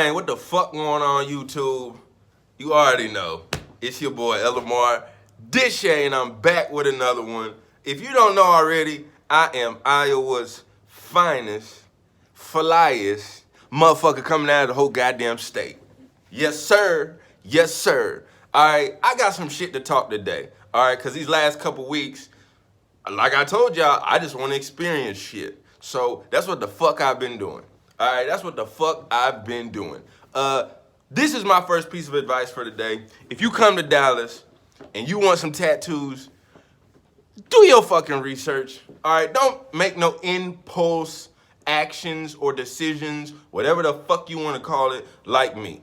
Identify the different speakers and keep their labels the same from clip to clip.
Speaker 1: Hey, what the fuck going on YouTube? You already know. It's your boy Elamar Dishay, and I'm back with another one. If you don't know already, I am Iowa's finest, flyest motherfucker coming out of the whole goddamn state. Yes, sir. Yes, sir. Alright, I got some shit to talk today. Alright, because these last couple weeks, like I told y'all, I just want to experience shit. So that's what the fuck I've been doing. All right, that's what the fuck I've been doing. This is my first piece of advice for today. If you come to Dallas and you want some tattoos, do your fucking research. All right, don't make no impulse actions or decisions, whatever the fuck you want to call it, like me.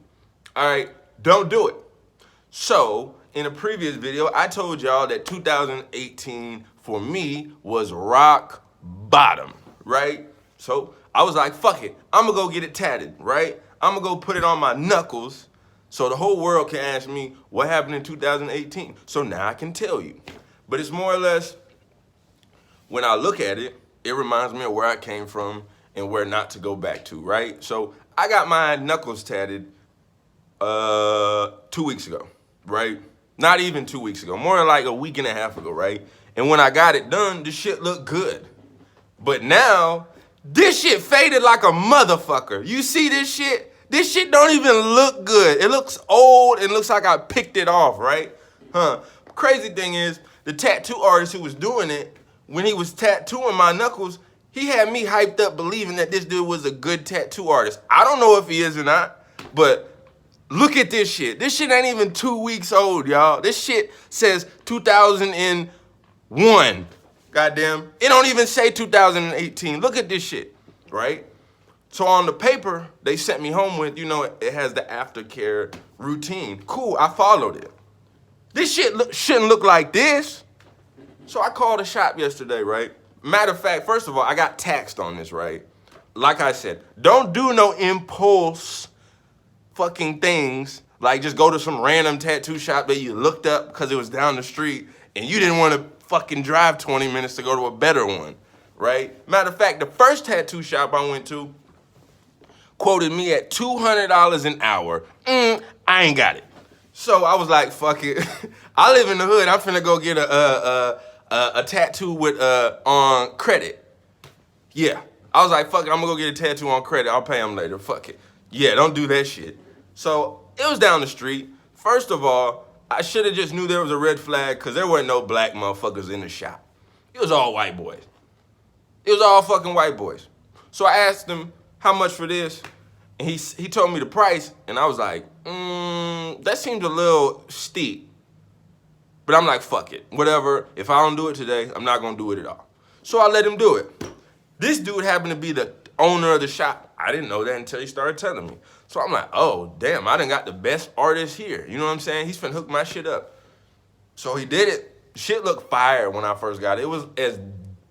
Speaker 1: All right, don't do it. So, in a previous video, I told y'all that 2018 for me was rock bottom, right? So, I was like, fuck it, I'm gonna go get it tatted, right? I'm gonna go put it on my knuckles so the whole world can ask me what happened in 2018. So now I can tell you. But it's more or less, when I look at it, it reminds me of where I came from and where not to go back to, right? So, I got my knuckles tatted 2 weeks ago, right? Not even 2 weeks ago, more like a week and a half ago, right? And when I got it done, the shit looked good. But now, this shit faded like a motherfucker. You see this shit? This shit don't even look good. It looks old and looks like I picked it off, right? Crazy thing is, the tattoo artist who was doing it, when he was tattooing my knuckles, he had me hyped up believing that this dude was a good tattoo artist. I don't know if he is or not, but look at this shit. This shit ain't even 2 weeks old, y'all. This shit says 2001. Goddamn. It don't even say 2018. Look at this shit, right? So on the paper they sent me home with, it has the aftercare routine. Cool, I followed it. This shit shouldn't look like this. So I called a shop yesterday, right? Matter of fact, first of all, I got taxed on this, right? Like I said, don't do no impulse fucking things, like just go to some random tattoo shop that you looked up because it was down the street and you didn't want to fucking drive 20 minutes to go to a better one, right? Matter of fact, the first tattoo shop I went to quoted me at $200 an hour. I ain't got it. So I was like, fuck it. I live in the hood. I'm finna go get a tattoo with on credit. Yeah. I was like, fuck it, I'm gonna go get a tattoo on credit. I'll pay him later. Fuck it. Yeah, don't do that shit. So it was down the street. First of all, I should have just knew there was a red flag because there weren't no black motherfuckers in the shop. It was all white boys. It was all fucking white boys. So I asked him how much for this, and he told me the price, and I was like, that seems a little steep. But I'm like, fuck it, whatever. If I don't do it today, I'm not gonna do it at all. So I let him do it. This dude happened to be the owner of the shop. I didn't know that until he started telling me. So I'm like, oh, damn, I done got the best artist here. You know what I'm saying? He's finna hook my shit up. So he did it. Shit looked fire when I first got it. It was as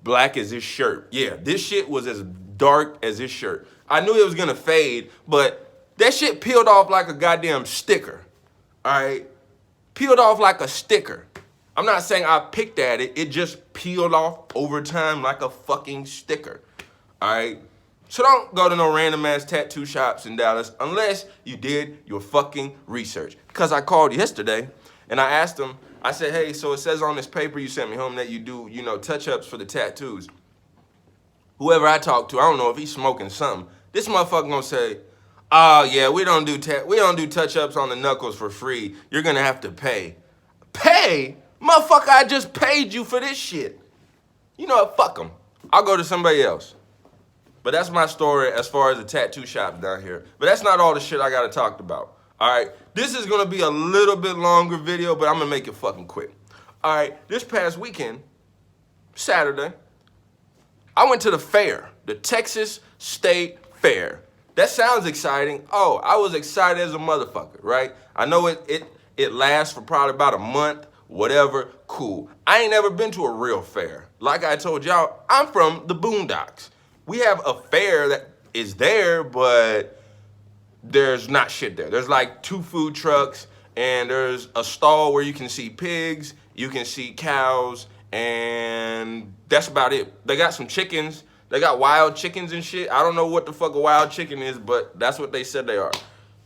Speaker 1: black as his shirt. Yeah, this shit was as dark as his shirt. I knew it was gonna fade, but that shit peeled off like a goddamn sticker, all right? Peeled off like a sticker. I'm not saying I picked at it. It just peeled off over time like a fucking sticker, all right? So don't go to no random ass tattoo shops in Dallas unless you did your fucking research. Because I called yesterday and I asked him, I said, hey, so it says on this paper you sent me home that you do, touch-ups for the tattoos. Whoever I talk to, I don't know if he's smoking something. This motherfucker gonna say, oh yeah, we don't do touch-ups on the knuckles for free. You're gonna have to pay. Pay? Motherfucker, I just paid you for this shit. You know what, fuck them. I'll go to somebody else. But that's my story as far as the tattoo shops down here. But that's not all the shit I gotta talk about. All right, this is gonna be a little bit longer video, but I'm gonna make it fucking quick. All right, this past weekend, Saturday, I went to the fair, the Texas State Fair. That sounds exciting. Oh, I was excited as a motherfucker, right? I know it lasts for probably about a month, whatever, cool. I ain't never been to a real fair. Like I told y'all, I'm from the Boondocks. We have a fair that is there, but there's not shit there. There's like 2 food trucks, and there's a stall where you can see pigs, you can see cows, and that's about it. They got some chickens. They got wild chickens and shit. I don't know what the fuck a wild chicken is, but that's what they said they are.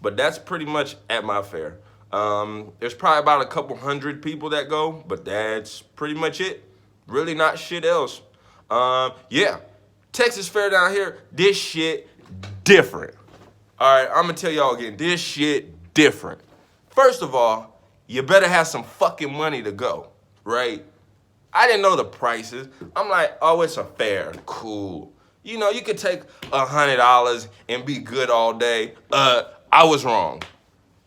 Speaker 1: but that's pretty much at my fair. There's probably about a couple hundred people that go, but that's pretty much it. Really not shit else. Yeah, Texas Fair down here, this shit different. All right, I'm gonna tell y'all again, this shit different. First of all, you better have some fucking money to go, right? I didn't know the prices. I'm like, oh, it's a fair, cool. You know, you could take $100 and be good all day. I was wrong.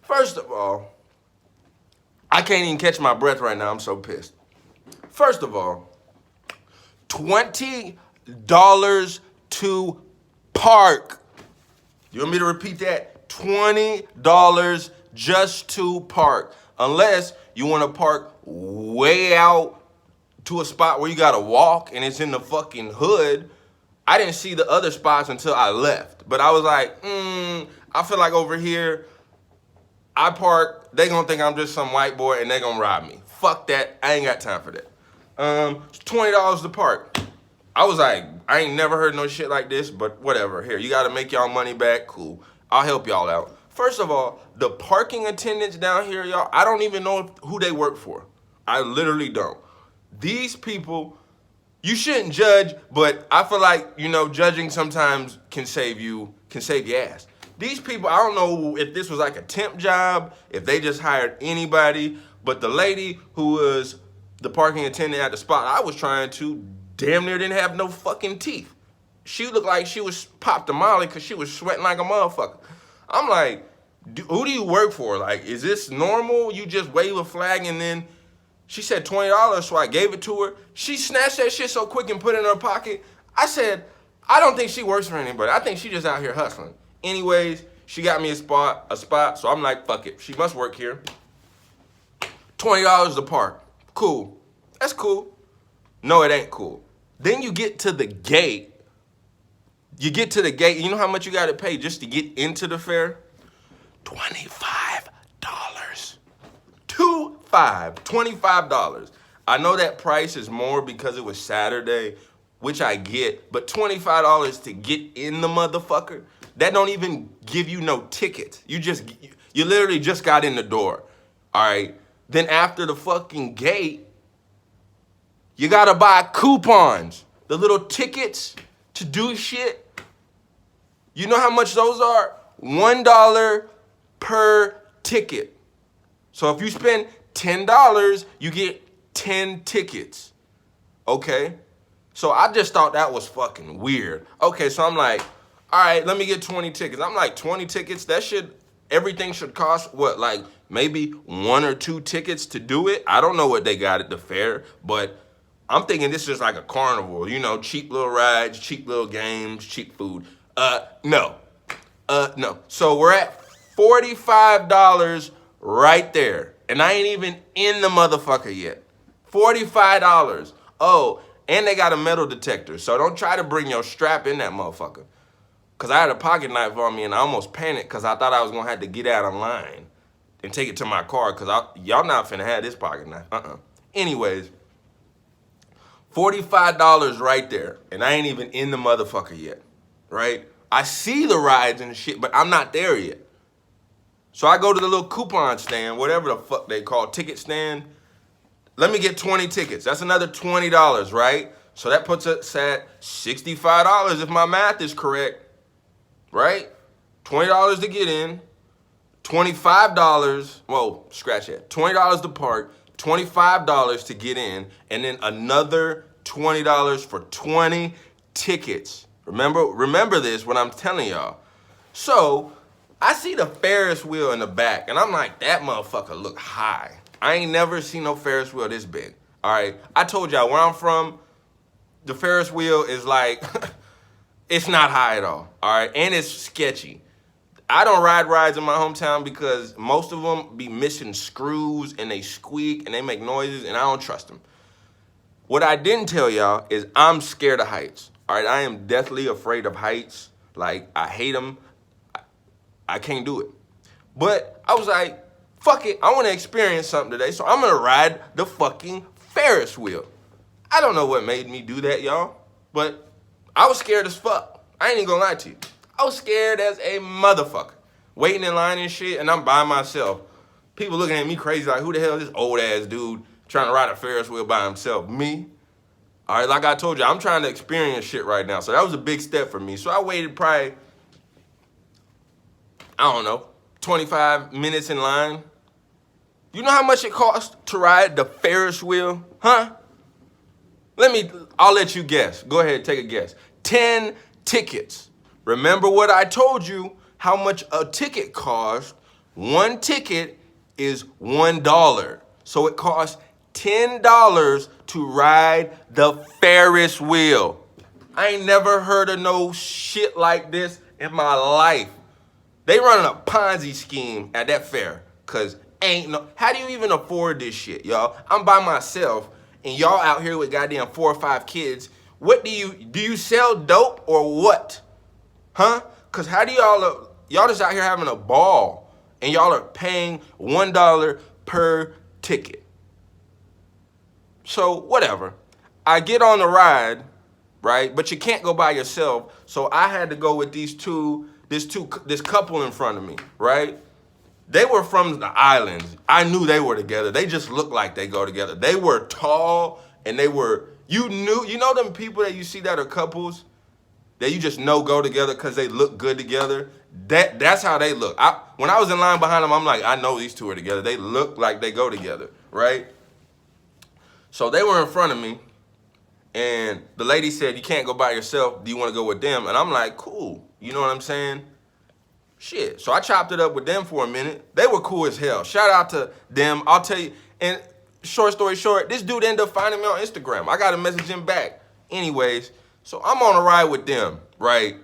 Speaker 1: First of all, I can't even catch my breath right now. I'm so pissed. First of all, $20 to park. You want me to repeat that? $20 just to park. Unless you want to park way out to a spot where you gotta walk and it's in the fucking hood. I didn't see the other spots until I left. But I was like, I feel like over here, I park, they gonna think I'm just some white boy and they gonna rob me. Fuck that, I ain't got time for that. It's $20 to park. I was like, I ain't never heard no shit like this, but whatever. Here, you gotta make y'all money back, cool. I'll help y'all out. First of all, the parking attendants down here, y'all, I don't even know who they work for. I literally don't. These people, you shouldn't judge, but I feel like, you know, judging sometimes can save your ass. These people, I don't know if this was like a temp job, if they just hired anybody, but the lady who was the parking attendant at the spot I was trying to damn near didn't have no fucking teeth. She looked like she was popped a molly because she was sweating like a motherfucker. I'm like, who do you work for? Like, is this normal? You just wave a flag and then she said $20, so I gave it to her. She snatched that shit so quick and put it in her pocket. I said, I don't think she works for anybody. I think she just out here hustling. Anyways, she got me a spot, so I'm like, fuck it. She must work here. $20 to park. Cool. That's cool. No, it ain't cool. Then you get to the gate. You know how much you gotta pay just to get into the fair? $25. $25. I know that price is more because it was Saturday, which I get, but $25 to get in the motherfucker, that don't even give you no ticket. You literally just got in the door, all right? Then after the fucking gate, you gotta buy coupons, the little tickets to do shit. You know how much those are? $1 per ticket. So if you spend $10, you get 10 tickets, okay? So I just thought that was fucking weird. Okay, so I'm like, all right, let me get 20 tickets. I'm like, 20 tickets? Everything should cost, what, like maybe 1 or 2 tickets to do it? I don't know what they got at the fair, but I'm thinking this is like a carnival, you know, cheap little rides, cheap little games, cheap food. No. So we're at $45 right there. And I ain't even in the motherfucker yet. $45. Oh, and they got a metal detector. So don't try to bring your strap in that motherfucker. Because I had a pocket knife on me and I almost panicked because I thought I was going to have to get out of line and take it to my car because y'all not finna have this pocket knife. Anyways, $45 right there. And I ain't even in the motherfucker yet, right? I see the rides and shit, but I'm not there yet. So I go to the little coupon stand, whatever the fuck they call ticket stand. Let me get 20 tickets. That's another $20, right? So that puts us at $65 if my math is correct, right? $20 to get in, $25, whoa, scratch that. $20 to park, $25 to get in, and then another $20 for 20 tickets. Remember this when I'm telling y'all. So I see the Ferris wheel in the back, and I'm like, that motherfucker look high. I ain't never seen no Ferris wheel this big. All right, I told y'all where I'm from, the Ferris wheel is like, it's not high at all right? And it's sketchy. I don't ride rides in my hometown because most of them be missing screws and they squeak and they make noises and I don't trust them. What I didn't tell y'all is I'm scared of heights, all right? I am deathly afraid of heights. Like, I hate them. I can't do it. But I was like, fuck it, I want to experience something today, so I'm going to ride the fucking Ferris wheel. I don't know what made me do that, y'all, but I was scared as fuck. I ain't even gonna lie to you. I was scared as a motherfucker. waiting in line and shit, and I'm by myself. People looking at me crazy like, who the hell is this old ass dude trying to ride a Ferris wheel by himself? Me? All right, like I told you, I'm trying to experience shit right now. So that was a big step for me. So I waited probably, I don't know, 25 minutes in line. You know how much it costs to ride the Ferris wheel? Huh? I'll let you guess. Go ahead, take a guess. 10 tickets. Remember what I told you, how much a ticket costs? One ticket is $1. So it costs $10 to ride the Ferris wheel. I ain't never heard of no shit like this in my life. They running a Ponzi scheme at that fair, cause how do you even afford this shit, y'all? I'm by myself, and y'all out here with goddamn 4 or 5 kids. What do you sell dope or what? Huh? Cause how do y'all just out here having a ball, and y'all are paying $1 per ticket. So whatever. I get on the ride, right? But you can't go by yourself. So I had to go with this couple in front of me, right? They were from the islands. I knew they were together. They just looked like they go together. They were tall, and you know them people that you see that are couples that you just know go together because they look good together? That's how they look. When I was in line behind them, I'm like, I know these two are together. They look like they go together, right? So they were in front of me, and the lady said, you can't go by yourself. Do you want to go with them? And I'm like, cool. You know what I'm saying? Shit. So I chopped it up with them for a minute. They were cool as hell. Shout out to them. I'll tell you, and short story short, this dude ended up finding me on Instagram. I got to message him back. Anyways, so I'm on a ride with them, right?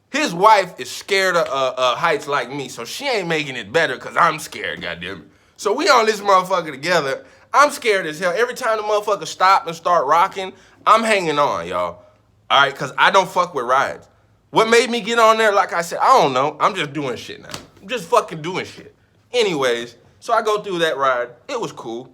Speaker 1: His wife is scared of heights like me, so she ain't making it better because I'm scared, goddamn. So we on this motherfucker together. I'm scared as hell. Every time the motherfucker stop and start rocking, I'm hanging on, y'all. All right, because I don't fuck with rides. What made me get on there, like I said, I don't know. I'm just doing shit now. I'm just fucking doing shit. Anyways, so I go through that ride. It was cool.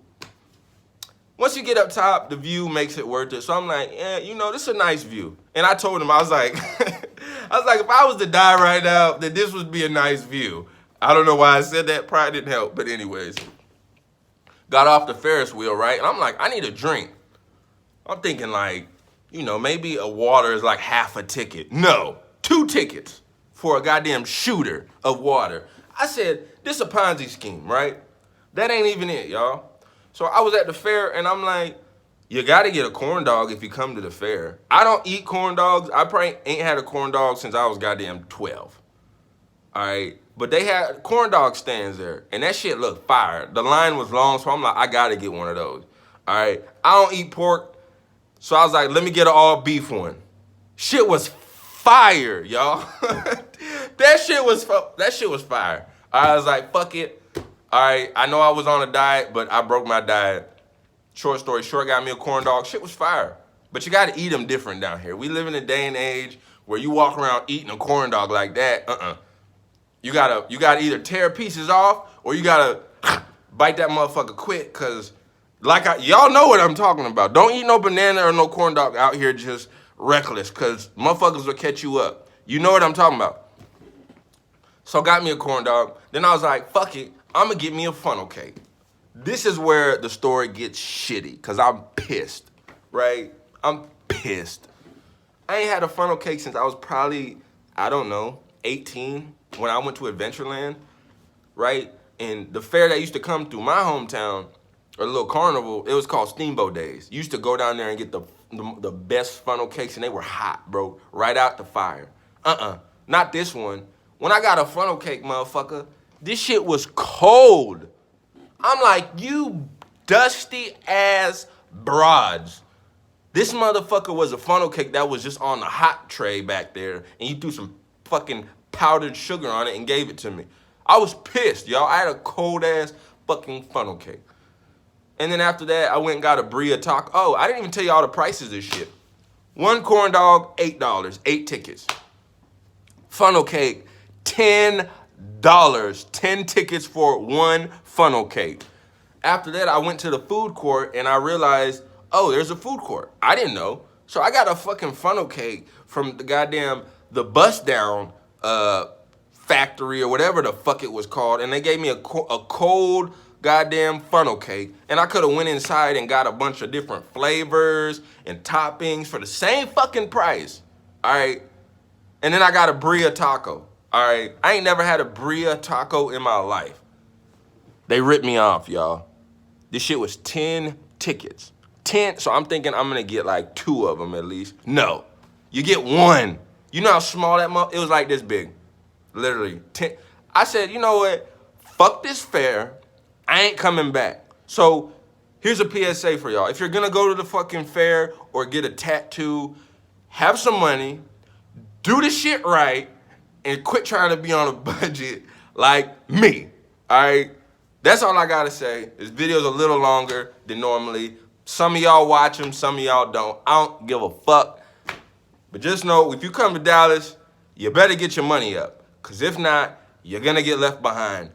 Speaker 1: Once you get up top, the view makes it worth it. So I'm like, yeah, this is a nice view. And I told him, I was like, if I was to die right now, then this would be a nice view. I don't know why I said that. Probably didn't help. But anyways, got off the Ferris wheel, right? And I'm like, I need a drink. I'm thinking like, maybe a water is like half a ticket. No, 2 tickets for a goddamn shooter of water. I said, this is a Ponzi scheme, right? That ain't even it, y'all. So I was at the fair, and I'm like, you gotta get a corn dog if you come to the fair. I don't eat corn dogs. I probably ain't had a corn dog since I was goddamn 12. All right? But they had corn dog stands there, and that shit looked fire. The line was long, so I'm like, I gotta get one of those. All right? I don't eat pork, so I was like, let me get an all beef one. Shit was fire, y'all. That shit was fire. I was like, fuck it. All right, I know I was on a diet, but I broke my diet. Short story short, got me a corn dog. Shit was fire. But you gotta eat them different down here. We live in a day and age where you walk around eating a corn dog like that. You gotta either tear pieces off or you gotta bite that motherfucker quick, cause y'all know what I'm talking about. Don't eat no banana or no corn dog out here just reckless, cause motherfuckers will catch you up. You know what I'm talking about. So got me a corn dog. Then I was like, fuck it, I'm gonna get me a funnel cake. This is where the story gets shitty, because I'm pissed, right? I'm pissed. I ain't had a funnel cake since I was probably, 18, when I went to Adventureland, right? And the fair that used to come through my hometown, or the little carnival, it was called Steamboat Days. You used to go down there and get the best funnel cakes, and they were hot, bro, right out the fire. Not this one. When I got a funnel cake, motherfucker, this shit was cold. I'm like, you dusty ass broads. This motherfucker was a funnel cake that was just on the hot tray back there, and you threw some fucking powdered sugar on it and gave it to me. I was pissed, y'all. I had a cold ass fucking funnel cake. And then after that, I went and got a Bria taco. Oh, I didn't even tell you all the prices of this shit. One corn dog, $8, 8 tickets. Funnel cake, $10. 10 tickets for one funnel cake. After that, I went to the food court and I realized, oh, there's a food court. I didn't know. So I got a fucking funnel cake from the bust down factory or whatever the fuck it was called, and they gave me a cold goddamn funnel cake, and I could have went inside and got a bunch of different flavors and toppings for the same fucking price, all right? And then I got a birria taco, all right? I ain't never had a birria taco in my life. They ripped me off, y'all. This shit was 10 tickets. 10, so I'm thinking I'm gonna get like 2 of them at least. No, you get 1. You know how small that it was like this big, literally 10. I said, you know what? Fuck this fair. I ain't coming back. So here's a PSA for y'all. If you're gonna go to the fucking fair or get a tattoo, have some money, do the shit right, and quit trying to be on a budget like me, all right? That's all I gotta say. This video's a little longer than normally. Some of y'all watch them, some of y'all don't. I don't give a fuck. But just know, if you come to Dallas, you better get your money up. Because if not, you're gonna get left behind.